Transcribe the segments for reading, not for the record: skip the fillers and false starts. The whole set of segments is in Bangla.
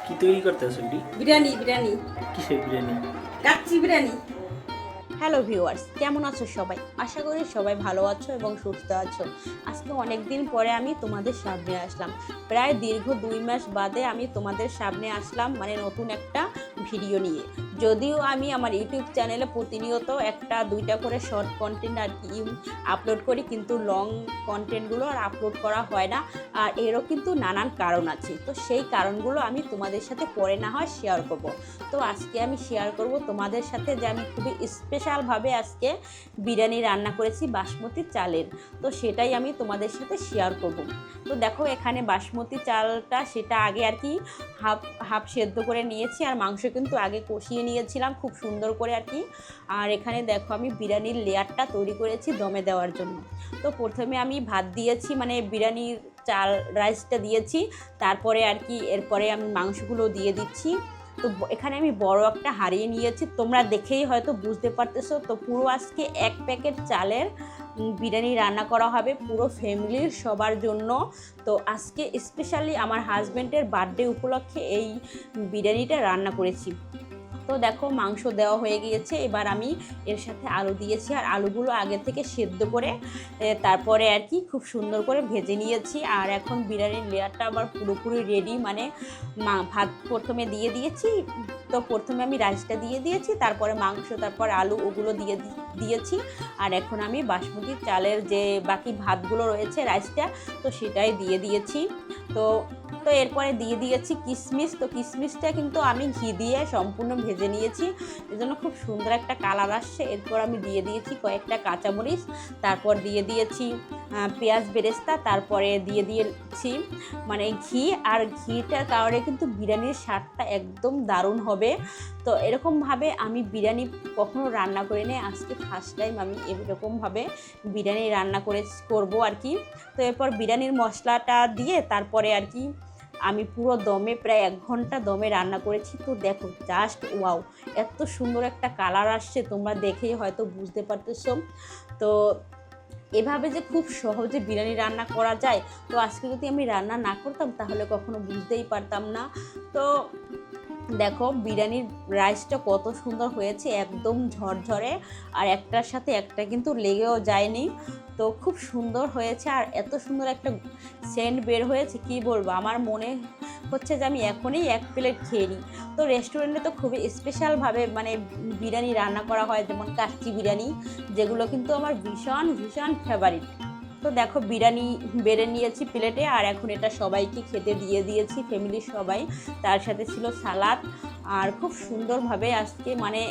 কি তৈরি করতেছো এটি? বিরিয়ানি বিরিয়ানি কিসের বিরিয়ানি? কাচ্চি বিরিয়ানি। হ্যালো ভিউয়ার্স, কেমন আছো সবাই? আশা করি সবাই ভালো আছো এবং সুস্থ আছো। আজকে অনেক দিন পরে আমি তোমাদের সামনে আসলাম। প্রায় দীর্ঘ 2 মাস বাদে আমি তোমাদের সামনে আসলাম, মানে নতুন একটা ভিডিও নিয়ে। যদিও আমি আমার ইউটিউব চ্যানেলে প্রতিনিয়ত একটা দুইটা করে শর্ট কন্টেন্ট আর কি আপলোড করি, কিন্তু লং কন্টেন্টগুলো আর আপলোড করা হয় না। আর এরও কিন্তু নানান কারণ আছে, তো সেই কারণগুলো আমি তোমাদের সাথে পরে না হয় শেয়ার করব। তো আজকে আমি শেয়ার করব তোমাদের সাথে যে আমি খুবই স্পেশালভাবে আজকে বিরিয়ানি রান্না করেছি বাসমতি চালের। তো সেটাই আমি তোমাদের সাথে শেয়ার করব। তো দেখো, এখানে বাসমতি চালটা সেটা আগে আর কি হাফ সেদ্ধ করে নিয়েছি, আর মাংস কিন্তু আগে কষিয়ে নিয়েছিলাম খুব সুন্দর করে আর কি। আর এখানে দেখো আমি বিরিয়ানির লেয়ারটা তৈরি করেছি দমে দেওয়ার জন্য। তো প্রথমে আমি ভাত দিয়েছি, মানে বিরিয়ানির চাল রাইসটা দিয়েছি, তারপরে আর কি এরপরে আমি মাংসগুলো দিয়ে দিচ্ছি। তো এখানে আমি বড় একটা হাঁড়ি নিয়েছি, তোমরা দেখেই হয়তো বুঝতে পারতেছো। তো পুরো আজকে 1 প্যাকেট চালের বিরিয়ানি রান্না করা হবে পুরো ফ্যামিলির সবার জন্য। তো আজকে স্পেশালি আমার হাজব্যান্ডের বার্থডে উপলক্ষে এই বিরিয়ানিটা রান্না করেছি। তো দেখো মাংস দেওয়া হয়ে গিয়েছে, এবার আমি এর সাথে আলু দিয়েছি, আর আলুগুলো আগে থেকে সেদ্ধ করে তারপরে আর কি খুব সুন্দর করে ভেজে নিয়েছি। আর এখন বিরিয়ানির লেয়ারটা আবার পুরোপুরি রেডি, মানে ভাত প্রথমে দিয়ে দিয়েছি। তো প্রথমে আমি রাইসটা দিয়ে দিয়েছি, তারপরে মাংস, তারপর আলু, ওগুলো দিয়েছি। আর এখন আমি বাসমতি চালের যে বাকি ভাতগুলো রয়েছে রাইসটা, তো সেটাই দিয়ে দিয়েছি। তো এরপরে দিয়ে দিয়েছি কিশমিশ। তো কিশমিশটা কিন্তু আমি ঘি দিয়ে সম্পূর্ণ ভেজে নিয়েছি, এজন্য খুব সুন্দর একটা কালার আসছে। এরপর আমি দিয়ে দিয়েছি কয়েকটা কাঁচামরিচ, তারপর দিয়ে দিয়েছি পেঁয়াজ বেরেস্তা, তারপরে দিয়ে দিয়েছি মানে ঘি। আর ঘিটার কারণে কিন্তু বিরিয়ানির স্বাদটা একদম দারুণ হবে। তো এরকমভাবে আমি বিরিয়ানি কখনো রান্না করি নি, আজকে ফার্স্ট টাইম আমি এরকমভাবে বিরিয়ানি রান্না করবো আর কি। তো এরপর বিরিয়ানির মশলাটা দিয়ে তারপরে আর কি আমি পুরো দমে প্রায় 1 ঘন্টা দমে রান্না করেছি। তো দেখো জাস্ট ওয়াও, এত সুন্দর একটা কালার আসছে, তোমরা দেখেই হয়তো বুঝতে পারতেছো। তো এভাবে যে খুব সহজে বিরিয়ানি রান্না করা যায়, তো আজকে যদি আমি রান্না না করতাম তাহলে কখনো বুঝতেই পারতাম না। তো দেখো বিরিয়ানির রাইসটা কত সুন্দর হয়েছে, একদম ঝরঝরে, আর একটার সাথে একটা কিন্তু লেগেও যায়নি। তো খুব সুন্দর হয়েছে, আর এত সুন্দর একটা সেন্ট বের হয়েছে কি বলবো। আমার মনে হচ্ছে যে আমি এখনই 1 প্লেট খেয়ে নিই। তো রেস্টুরেন্টে তো খুবই স্পেশালভাবে মানে বিরিয়ানি রান্না করা হয়, যেমন কাচ্চি বিরিয়ানি, যেগুলো কিন্তু আমার ভীষণ ভীষণ ফেভারিট। তো দেখো বিরিয়ানি বেড়ে নিয়েছি প্লেটে, আর এখন এটা সবাইকে খেতে দিয়ে দিয়েছি, ফ্যামিলির সবাই। তার সাথে ছিল সালাদ। আর খুব সুন্দরভাবে আজকে মানে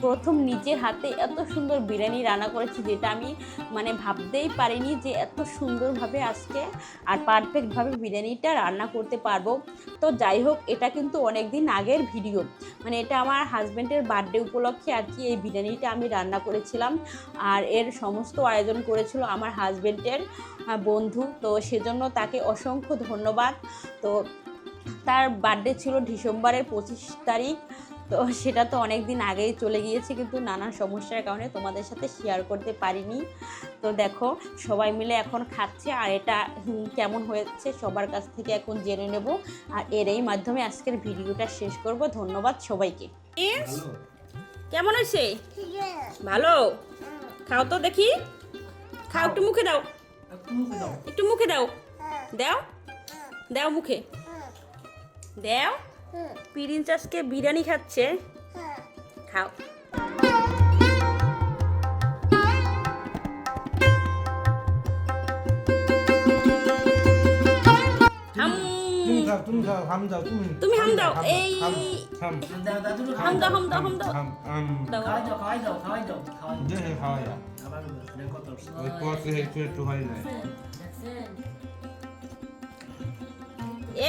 প্রথম নিজের হাতে এত সুন্দর বিরিয়ানি রান্না করেছি, যেটা আমি মানে ভাবতেই পারিনি যে এত সুন্দরভাবে আজকে আর পারফেক্টভাবে বিরিয়ানিটা রান্না করতে পারবো। তো যাই হোক, এটা কিন্তু অনেক দিন আগের ভিডিও, মানে এটা আমার হাজব্যান্ডের বার্থডে উপলক্ষে আর কি এই বিরিয়ানিটা আমি রান্না করেছিলাম। আর এর সমস্ত আয়োজন করেছিল আমার হাজব্যান্ডের বন্ধু, তো সেজন্য তাকে অসংখ্য ধন্যবাদ। তো তার বার্থডে ছিল ডিসেম্বরের 25 তারিখ। তো সেটা তো অনেক দিন আগেই চলে গিয়েছে, কিন্তু নানান সমস্যার কারণে তোমাদের সাথে শেয়ার করতে পারিনি। তো দেখো সবাই মিলে এখন খাচ্ছে, আর এটা কেমন হয়েছে সবার কাছ থেকে এখন জেনে নেব, আর এরই মাধ্যমে আজকের ভিডিওটা শেষ করব। ধন্যবাদ সবাইকে। কেমন হয়েছে? ভালো। খাও তো দেখি, খাও, একটু মুখে দাও, একটু মুখে দাও, দাও দাও মুখে দাও। প্রিন্স আজকে বিরিয়ানি খাচ্ছে, খাও। তুমি খাও, হাম দাও, তুমি হাম দাও, এই হাম হাম দাও, হাম দাও, হাম দাও, দাও। খাওয়া যায়, ওই পথে একটু হয় না।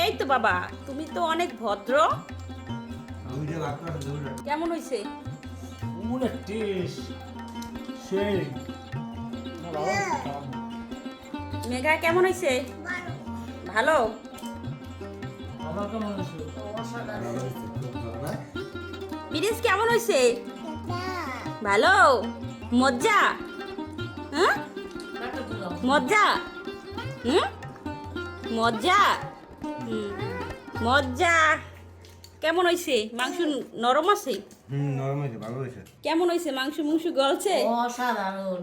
এই তো বাবা, তুমি তো অনেক ভদ্র। কেমন হয়েছে? মেঘা কেমন হয়েছে? ভালো। বিরিয়ানি কেমন হয়েছে? ভালো। মজা? হ্যাঁ মজা? মজা? মজা। কেমন হয়েছে মাংস? নরম আছে? নরম হয়েছে, ভালো হয়েছে। কেমন হয়েছে মাংস? গলছে? অসাধারণ।